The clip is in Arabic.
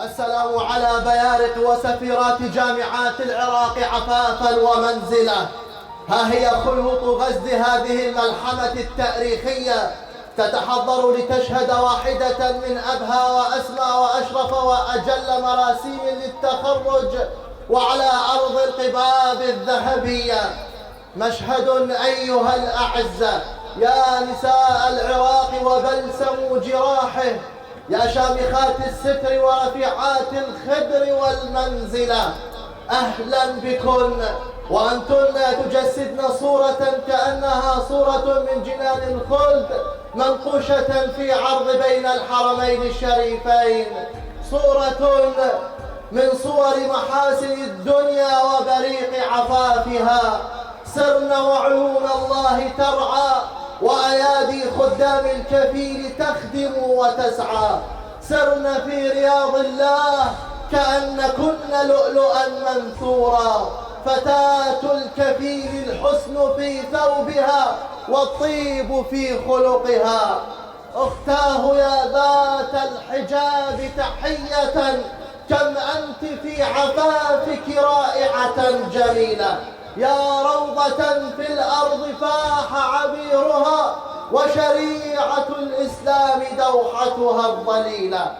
السلام على بيارق وسفيرات جامعات العراق عفافا ومنزلا. ها هي خيوط غزل هذه الملحمة التاريخية تتحضر لتشهد واحدة من أبهى وأسمى وأشرف وأجل مراسيم للتخرج وعلى أرض القباب الذهبية. مشهد أيها الأعزة يا نساء العراق وبلسم جراحه، يا شامخات الستر ورفيعات الخدر والمنزلة، أهلا بكن وأنتن تجسدن صورة كأنها صورة من جنان الخلد منقوشة في عرض بين الحرمين الشريفين، صورة من صور محاسن الدنيا وبريق عفافها. سرن وعيون الله ترعى وأيادي خدام الكفيل تخدم وتسعى. سرن في رياض الله كأنكن لؤلؤا منثورا. فتاة الكفيل الحسن في ثوبها والطيب في خلقها. أختاه يا ذات الحجاب تحية، كم أنت في عفافك رائعة جميلة. يا روضة في الأرض فاح عبيرها وشريعة الإسلام دوحتها الظليلة.